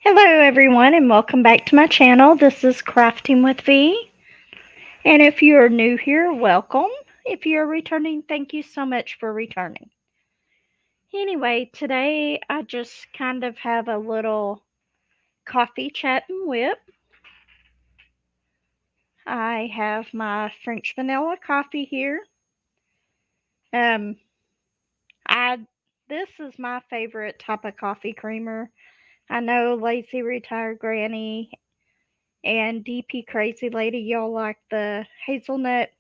Hello everyone and welcome back to my channel. This is Crafting with V. And if you are new here, welcome. If you're returning, thank you so much for returning. Anyway, today I just kind of have a little coffee chat and whip. I have my French vanilla coffee here. Um I this is my favorite type of coffee creamer. I know Lazy Retired Granny and DP Crazy Lady, y'all like the hazelnut,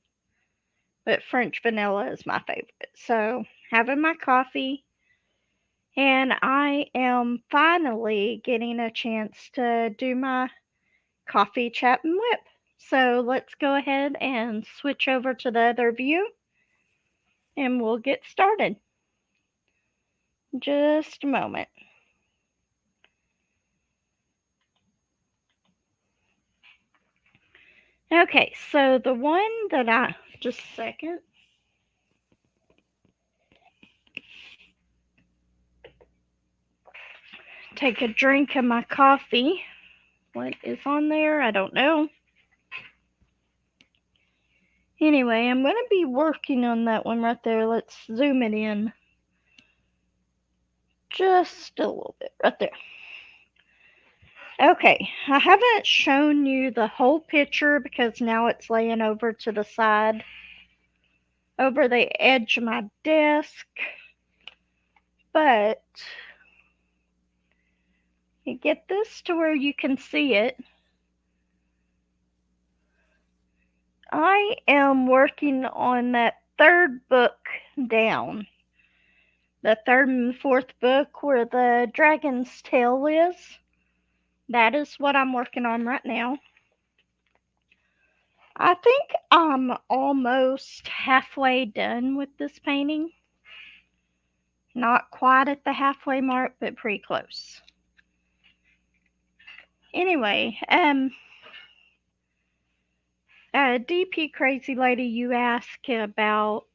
but French vanilla is my favorite. So, having my coffee, and I am finally getting a chance to do my coffee chat and whip. So, let's go ahead and switch over to the other view and we'll get started. Just a moment. Okay, so the one that just a second. Take a drink of my coffee. What is on there? I don't know. Anyway, I'm going to be working on that one right there. Let's zoom it in just a little bit right there. Okay, I haven't shown you the whole picture because now it's laying over to the side, over the edge of my desk, but you get this to where you can see it. I am working on that third book down. The third and fourth book where the dragon's tail is. That is what I'm working on right now. I think I'm almost halfway done with this painting. Not quite at the halfway mark, but pretty close. Anyway, DP Crazy Lady, you asked about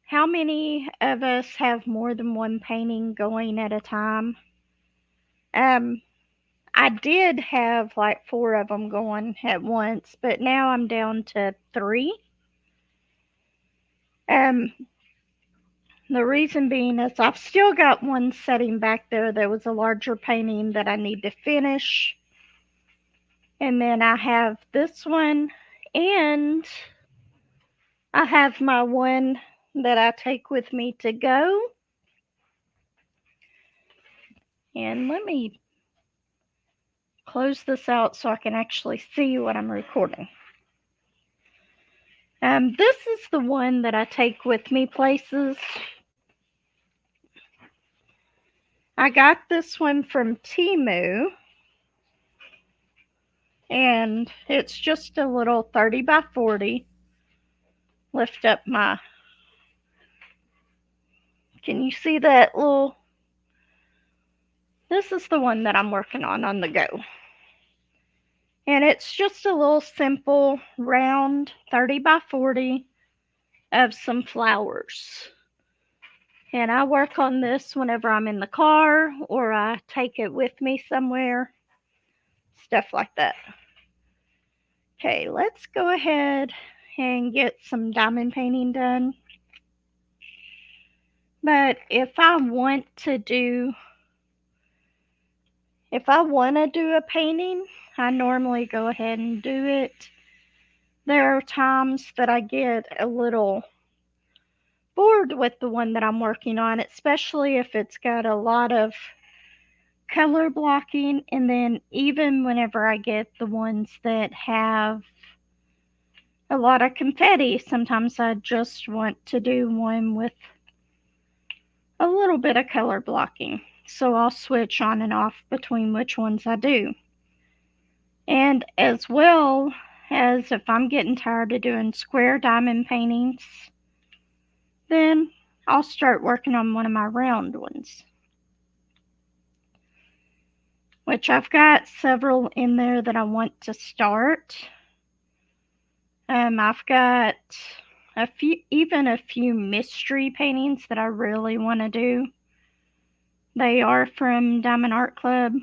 how many of us have more than one painting going at a time. I did have like 4 of them going at once, but now I'm down to 3. Um, the reason being is I've still got one setting back there that was a larger painting that I need to finish. And then I have this one, and I have my one that I take with me to go. And let me close this out so I can actually see what I'm recording. This is the one that I take with me places. I got this one from Temu, and it's just a little 30 by 40. Lift up my, can you see that little, this is the one that I'm working on the go. And it's just a little simple round 30 by 40 of some flowers. And I work on this whenever I'm in the car or I take it with me somewhere, stuff like that. Okay, let's go ahead and get some diamond painting done. But if I want to do a painting, I normally go ahead and do it. There are times that I get a little bored with the one that I'm working on, especially if it's got a lot of color blocking, and then even whenever I get the ones that have a lot of confetti, sometimes I just want to do one with a little bit of color blocking. So I'll switch on and off between which ones I do. And as well as if I'm getting tired of doing square diamond paintings, then I'll start working on one of my round ones, which I've got several in there that I want to start. I've got even a few mystery paintings that I really want to do They are from Diamond Art Club.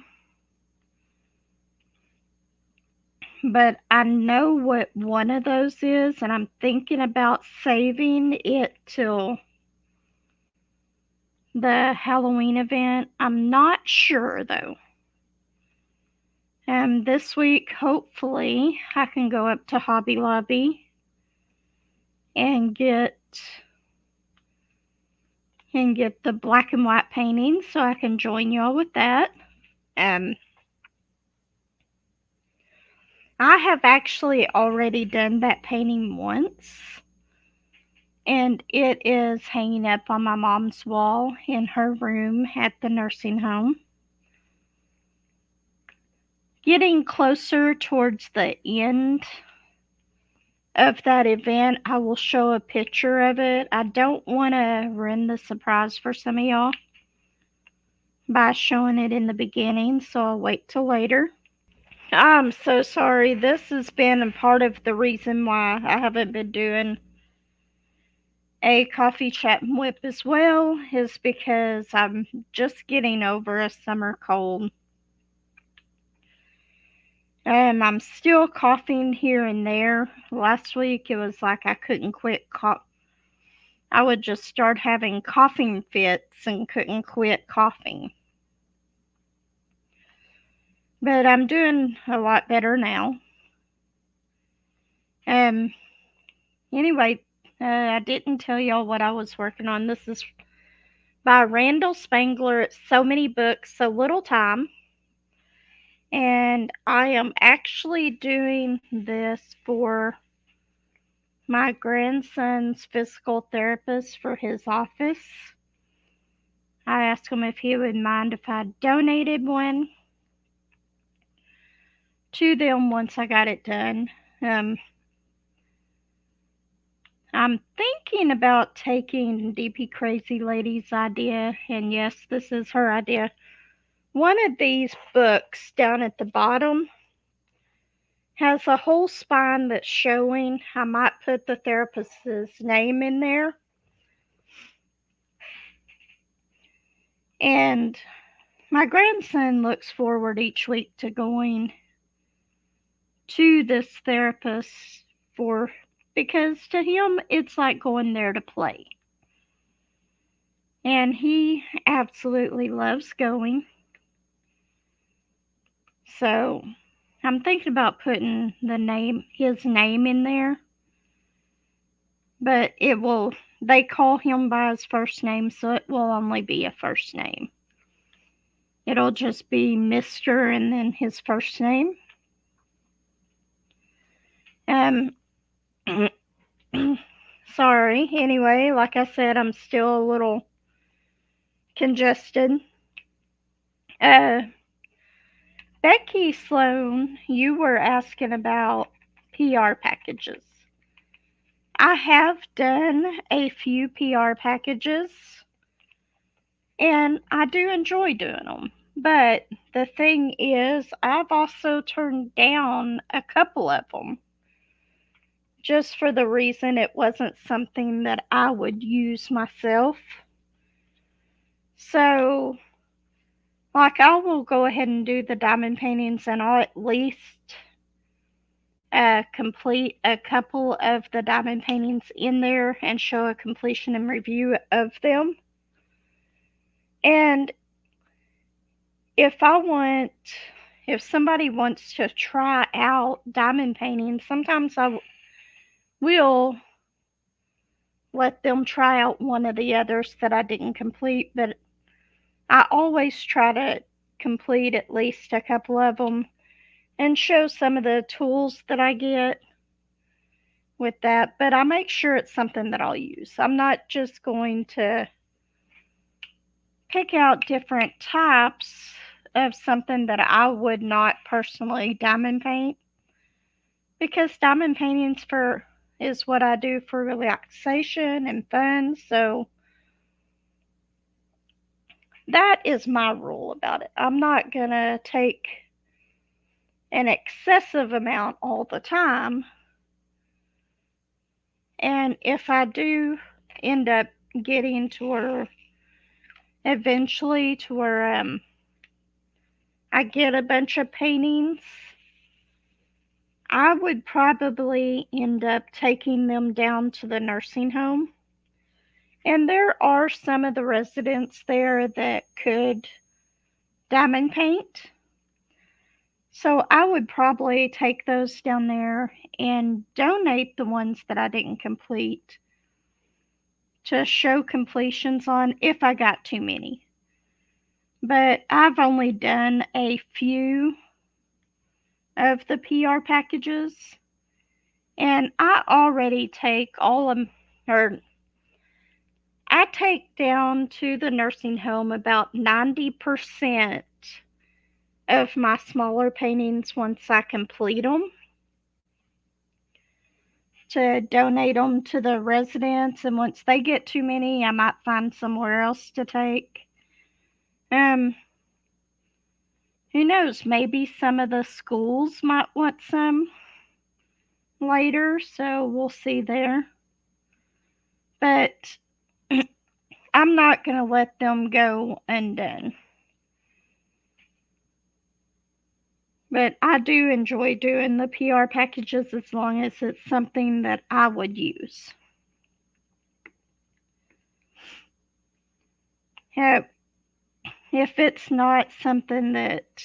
But I know what one of those is, and I'm thinking about saving it till the Halloween event. I'm not sure though. This week, hopefully, I can go up to Hobby Lobby and get the black and white painting so I can join y'all with that. I have actually already done that painting once, and it is hanging up on my mom's wall in her room at the nursing home. Getting closer towards the end of that event, I will show a picture of it. I don't want to ruin the surprise for some of y'all by showing it in the beginning, so I'll wait till later. I'm so sorry. This has been a part of the reason why I haven't been doing a coffee chat and WIP as well, is because I'm just getting over a summer cold. I'm still coughing here and there. Last week it was like I couldn't quit I would just start having coughing fits and couldn't quit coughing. But I'm doing a lot better now. Anyway, I didn't tell y'all what I was working on. This is by Randall Spangler. It's So Many Books, So Little Time. And I am actually doing this for my grandson's physical therapist for his office. I asked him if he would mind if I donated one to them once I got it done. I'm thinking about taking DP Crazy Lady's idea, and yes, this is her idea. One of these books down at the bottom has a whole spine that's showing. I might put the therapist's name in there. And my grandson looks forward each week to going to this therapist because to him it's like going there to play. And he absolutely loves going. So I'm thinking about putting his name in there. But they call him by his first name, so it will only be a first name. It'll just be Mr. and then his first name. Sorry. Anyway, like I said, I'm still a little congested. Becky Sloan, you were asking about PR packages. I have done a few PR packages, and I do enjoy doing them. But the thing is, I've also turned down a couple of them just for the reason it wasn't something that I would use myself. So, like, I will go ahead and do the diamond paintings, and I'll at least complete a couple of the diamond paintings in there and show a completion and review of them. And if somebody wants to try out diamond painting, sometimes I will let them try out one of the others that I didn't complete, but I always try to complete at least a couple of them and show some of the tools that I get with that, but I make sure it's something that I'll use. I'm not just going to pick out different types of something that I would not personally diamond paint, because diamond paintings is what I do for relaxation and fun. So that is my rule about it. I'm not gonna take an excessive amount all the time, and if I do end up getting to where eventually to where I get a bunch of paintings, I would probably end up taking them down to the nursing home. And there are some of the residents there that could diamond paint. So I would probably take those down there and donate the ones that I didn't complete to show completions on if I got too many. But I've only done a few of the PR packages, and I already take all of, or I take down to the nursing home about 90% of my smaller paintings once I complete them, to donate them to the residents, and once they get too many, I might find somewhere else to take. Um, who knows? Maybe some of the schools might want some later, so we'll see there. But I'm not going to let them go undone. But I do enjoy doing the PR packages as long as it's something that I would use. If it's not something that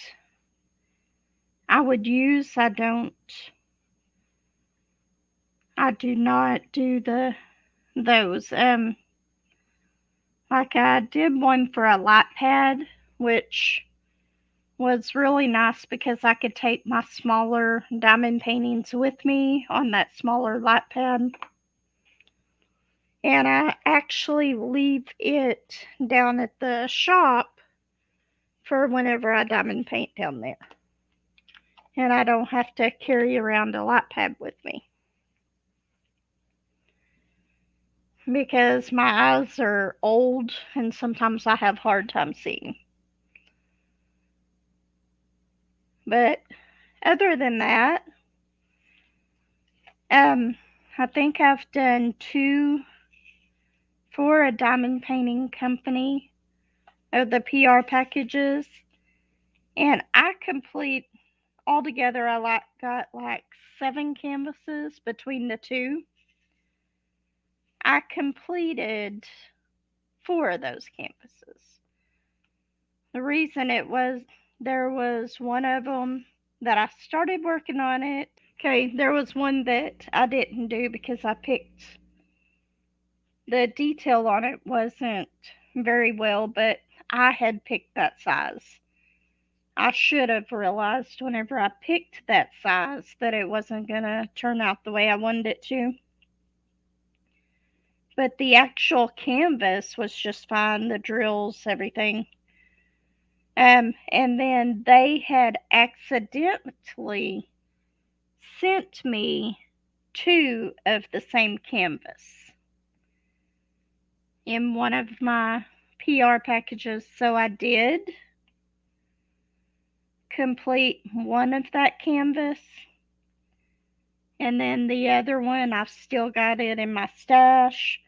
I would use, I do not do those. Like I did one for a lightpad, which was really nice because I could take my smaller diamond paintings with me on that smaller lightpad. And I actually leave it down at the shop for whenever I diamond paint down there. And I don't have to carry around a lightpad with me, because my eyes are old and sometimes I have a hard time seeing. But other than that, I think I've done 2 for a diamond painting company of the PR packages, and I complete altogether. I got like 7 canvases between the 2. I completed 4 of those canvases. The reason there was one of them that I started working on it. Okay, there was one that I didn't do because I picked the detail on it wasn't very well, but I had picked that size. I should have realized whenever I picked that size that it wasn't going to turn out the way I wanted it to. But the actual canvas was just fine, the drills, everything. And then they had accidentally sent me 2 of the same canvas in one of my PR packages. So I did complete one of that canvas, and then the other one I've still got it in my stash.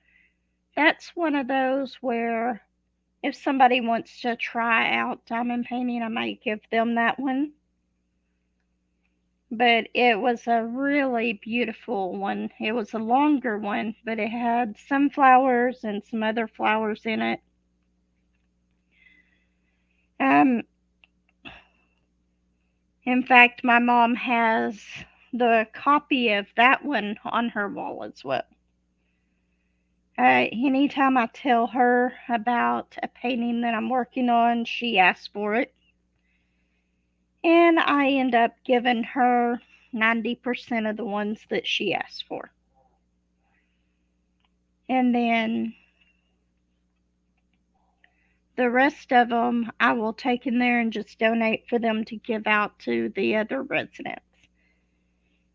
That's one of those where if somebody wants to try out diamond painting, I might give them that one. But it was a really beautiful one. It was a longer one, but it had sunflowers and some other flowers in it. In fact, my mom has the copy of that one on her wall as well. Anytime I tell her about a painting that I'm working on, she asks for it. And I end up giving her 90% of the ones that she asks for. And then the rest of them I will take in there and just donate for them to give out to the other residents.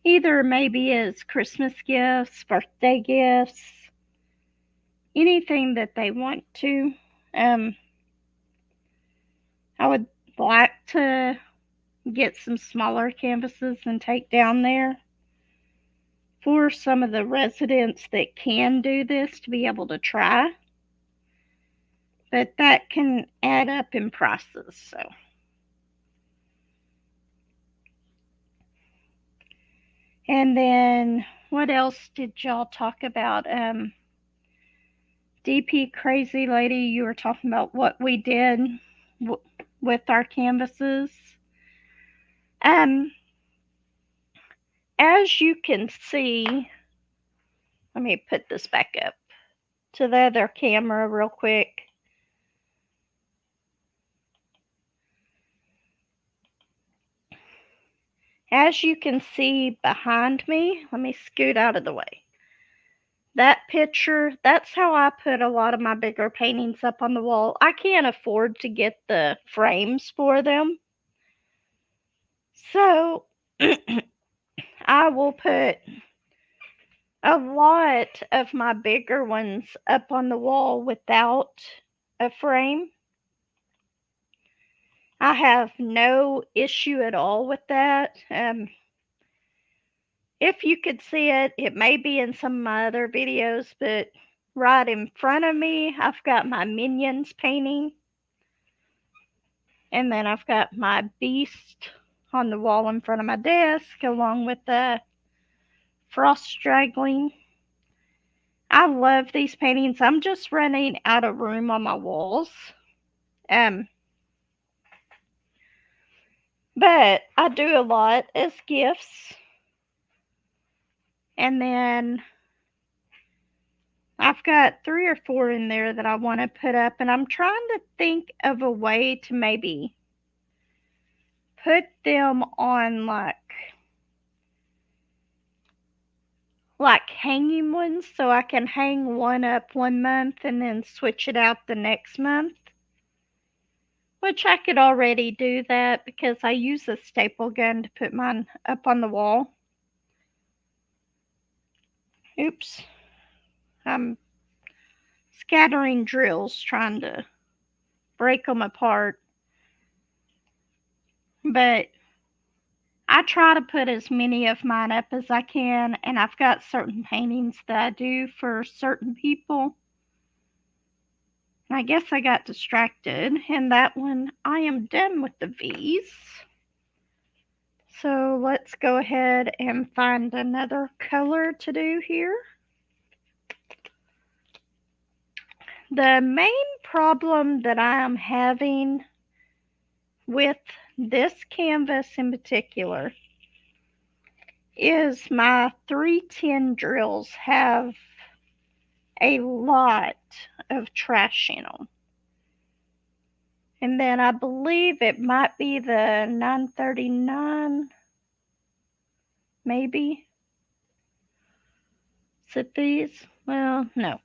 Either maybe as Christmas gifts, birthday gifts, anything that they want to. I would like to get some smaller canvases and take down there for some of the residents that can do this to be able to try. but that can add up in prices. So, and then what else did y'all talk about? DP Crazy Lady, you were talking about what we did with our canvases. As you can see, let me put this back up to the other camera real quick. As you can see behind me, let me scoot out of the way. That picture, that's how I put a lot of my bigger paintings up on the wall. I can't afford to get the frames for them. So I will put a lot of my bigger ones up on the wall without a frame. I have no issue at all with that. If you could see it, it may be in some of my other videos, but right in front of me, I've got my Minions painting. And then I've got my Beast on the wall in front of my desk, along with the Frost Straggling. I love these paintings. I'm just running out of room on my walls. But I do a lot as gifts. And then I've got 3 or 4 in there that I want to put up, and I'm trying to think of a way to maybe put them on like hanging ones, so I can hang one up one month and then switch it out the next month. Which I could already do that because I use a staple gun to put mine up on the wall. Oops. I'm scattering drills trying to break them apart. But I try to put as many of mine up as I can, and I've got certain paintings that I do for certain people. I guess I got distracted, and that one, I am done with the V's. So let's go ahead and find another color to do here. The main problem that I am having with this canvas in particular is my 310 drills have a lot of trash in them. And then I believe it might be the 939, maybe. Is it these? Well, no.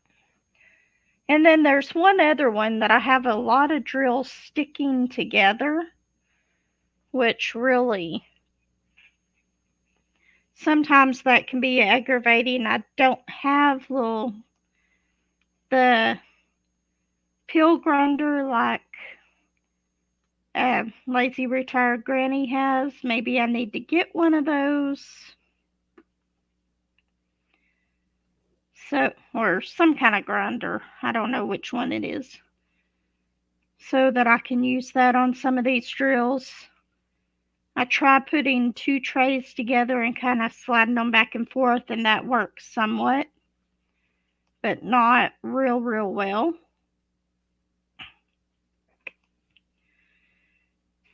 And then there's one other one that I have a lot of drills sticking together, which really, sometimes that can be aggravating. I don't have the peel grinder like Lazy Retired Granny has. Maybe I need to get one of those. So, or some kind of grinder. I don't know which one it is. So that I can use that on some of these drills. I try putting 2 trays together and kind of sliding them back and forth, and that works somewhat, but not real well.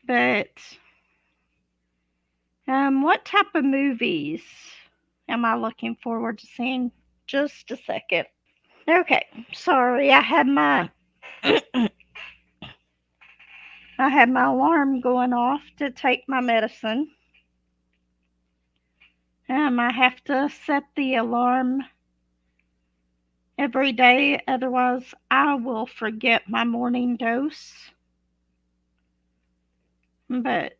But what type of movies am I looking forward to seeing? Just a second. Okay, sorry, I had my alarm going off to take my medicine. I have to set the alarm every day, otherwise I will forget my morning dose. But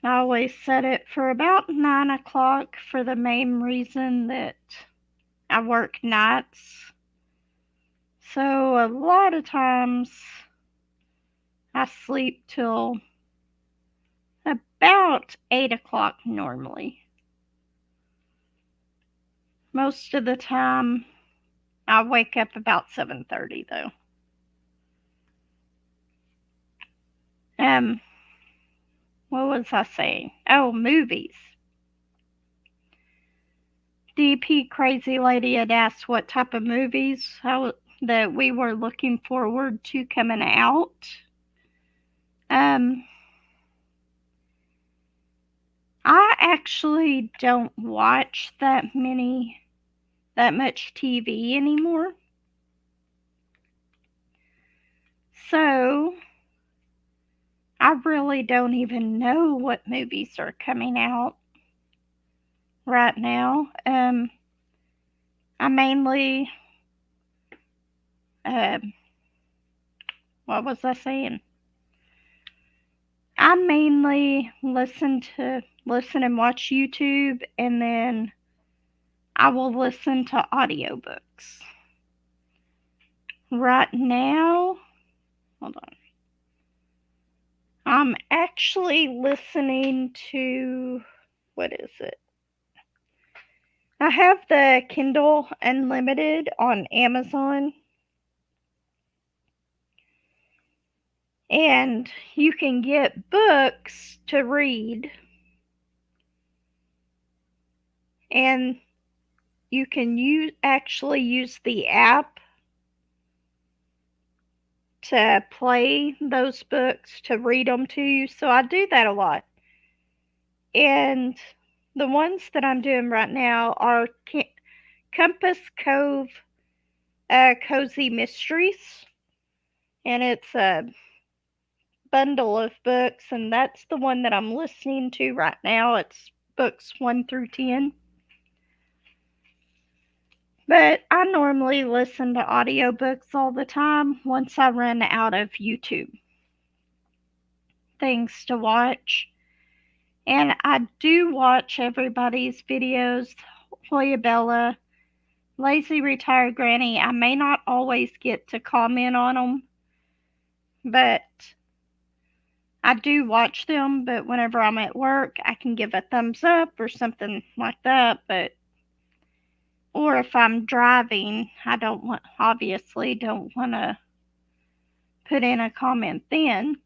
I always set it for about 9 o'clock for the main reason that I work nights. So a lot of times I sleep till about 8 o'clock normally. Most of the time I wake up about 7:30 though. What was I saying? Oh, movies. DP Crazy Lady had asked what type of movies that we were looking forward to coming out. I actually don't watch that much TV anymore. So I really don't even know what movies are coming out right now. I mainly, what was I saying? I mainly listen and watch YouTube, and then I will listen to audiobooks. Right now, hold on. I'm actually listening to, what is it? I have the Kindle Unlimited on Amazon. And you can get books to read. And you can actually use the app to play those books, to read them to you. So I do that a lot. And the ones that I'm doing right now are Compass Cove Cozy Mysteries. And it's a bundle of books, and that's the one that I'm listening to right now. It's books 1 through 10. But I normally listen to audiobooks all the time once I run out of YouTube things to watch. And I do watch everybody's videos. Hoya Bella, Lazy Retired Granny. I may not always get to comment on them, but I do watch them. But whenever I'm at work, I can give a thumbs up or something like that. Or if I'm driving, I obviously don't want to put in a comment then,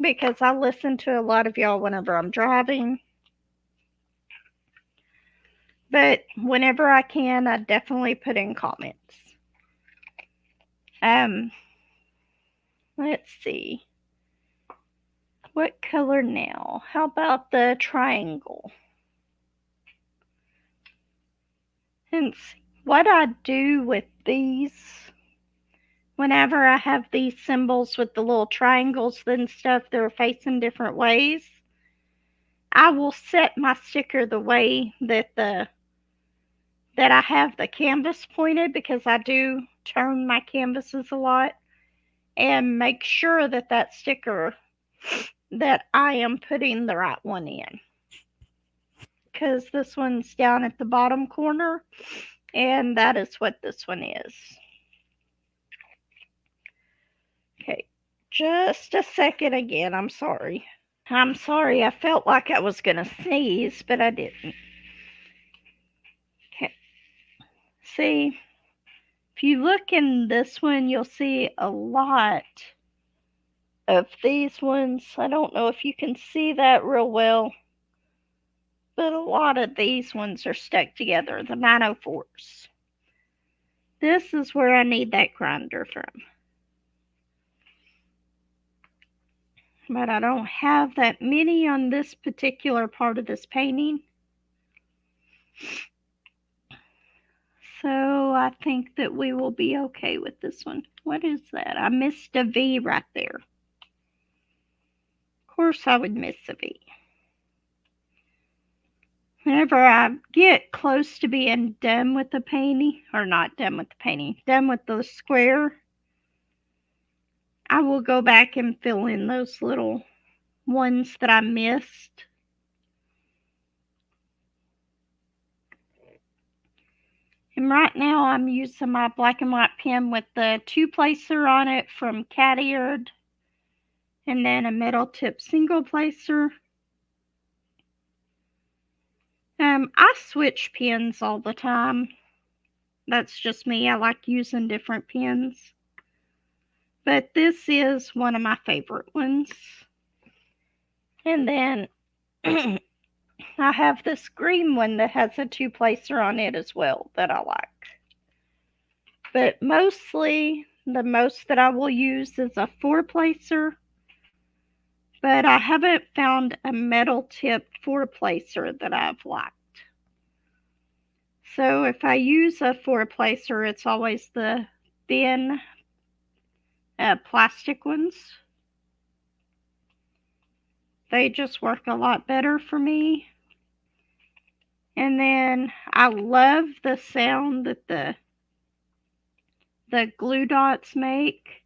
because I listen to a lot of y'all whenever I'm driving. But whenever I can, I definitely put in comments. Let's see. What color now? How about the triangle? And what I do with these, whenever I have these symbols with the little triangles and stuff that are facing different ways, I will set my sticker the way that I have the canvas pointed, because I do turn my canvases a lot, and make sure that that sticker, that I am putting the right one in. Because this one's down at the bottom corner, and that is what this one is. Okay, just a second again. I'm sorry. I felt like I was going to sneeze, but I didn't. Okay. See, if you look in this one, you'll see a lot of these ones. I don't know if you can see that real well, but a lot of these ones are stuck together, the 904s. This is where I need that grinder from. But I don't have that many on this particular part of this painting. So I think that we will be okay with this one. What is that? I missed a V right there. Of course I would miss a V. Whenever I get close to being done with the painting, or not done with the painting, done with the square, I will go back and fill in those little ones that I missed. And right now I'm using my black and white pen with the 2-placer on it from Cat Eared, and then a metal tip single placer. I switch pens all the time. That's just me. I like using different pens. But this is one of my favorite ones. And then I have this green one that has a 2-placer on it as well that I like. But mostly, the most that I will use is a 4-placer. But I haven't found a metal tipped 4-placer that I've liked. So if I use a 4-placer, it's always the thin plastic ones. They just work a lot better for me. And then I love the sound that the glue dots make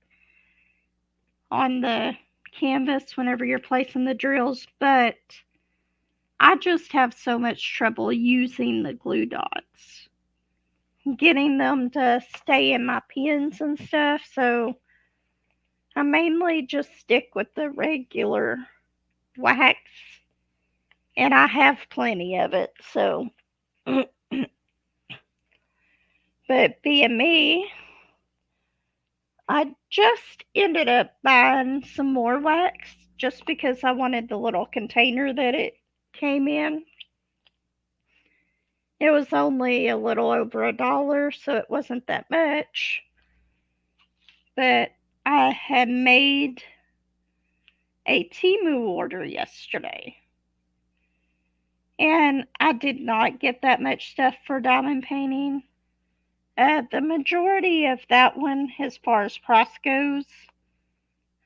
on the canvas whenever you're placing the drills, but I just have so much trouble using the glue dots, getting them to stay in my pens and stuff, so I mainly just stick with the regular wax, and I have plenty of it, so but being me, I just ended up buying some more wax just because I wanted the little container that it came in. It was only a little over $1, so it wasn't that much. But I had made a Temu order yesterday. And I did not get that much stuff for diamond painting. The majority of that one, as far as price goes,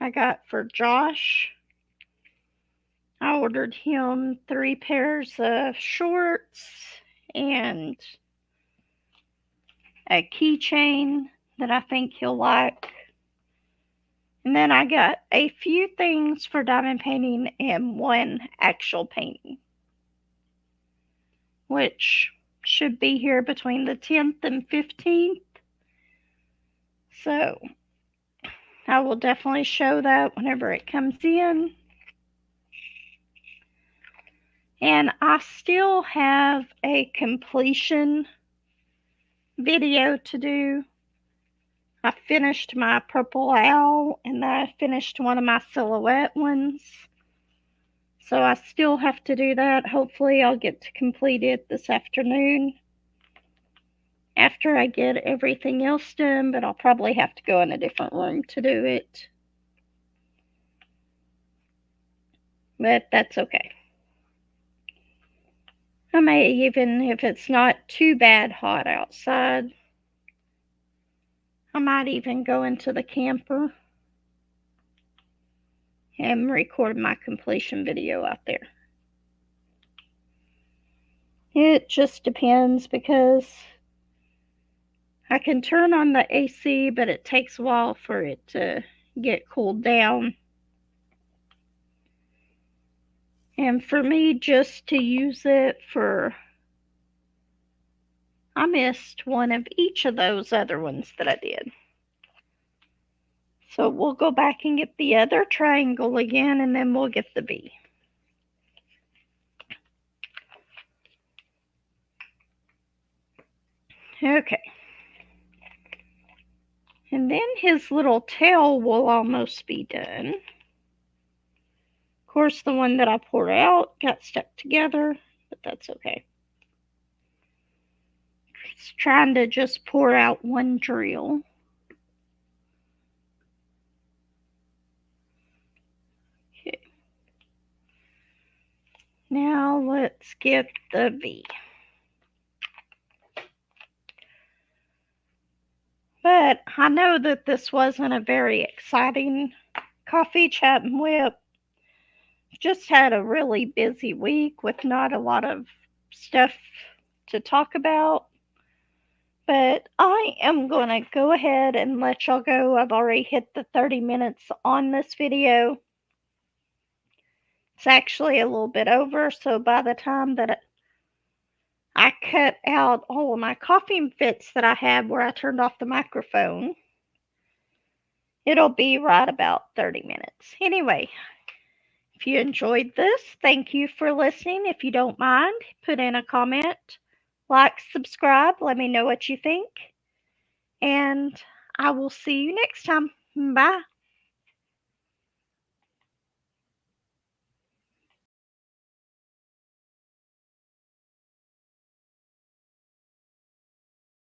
I got for Josh. I ordered him 3 pairs of shorts and a keychain that I think he'll like. And then I got a few things for diamond painting and one actual painting, which should be here between the 10th and 15th. So I will definitely show that whenever it comes in. And I still have a completion video to do. I finished my purple owl and I finished one of my silhouette ones. So I still have to do that. Hopefully I'll get to complete it this afternoon after I get everything else done, but I'll probably have to go in a different room to do it. But that's okay. I may even, if it's not too bad hot outside, I might even go into the camper and record my completion video out there. It just depends because I can turn on the AC, but it takes a while for it to get cooled down. And for me just to use it for, I missed one of each of those other ones that I did. So we'll go back and get the other triangle again, and then we'll get the bee. Okay. And then his little tail will almost be done. Of course, the one that I poured out got stuck together, but that's okay. It's trying to just pour out one drill. Okay. Now let's get the V. But I know that this wasn't a very exciting coffee chat and WIP. Just had a really busy week with not a lot of stuff to talk about. But I am going to go ahead and let y'all go. I've already hit the 30 minutes on this video. It's actually a little bit over, so by the time that I cut out all of my coughing fits that I had where I turned off the microphone, it'll be right about 30 minutes. Anyway, if you enjoyed this, thank you for listening. If you don't mind, put in a comment Like, subscribe, let me know what you think, and I will see you next time. Bye.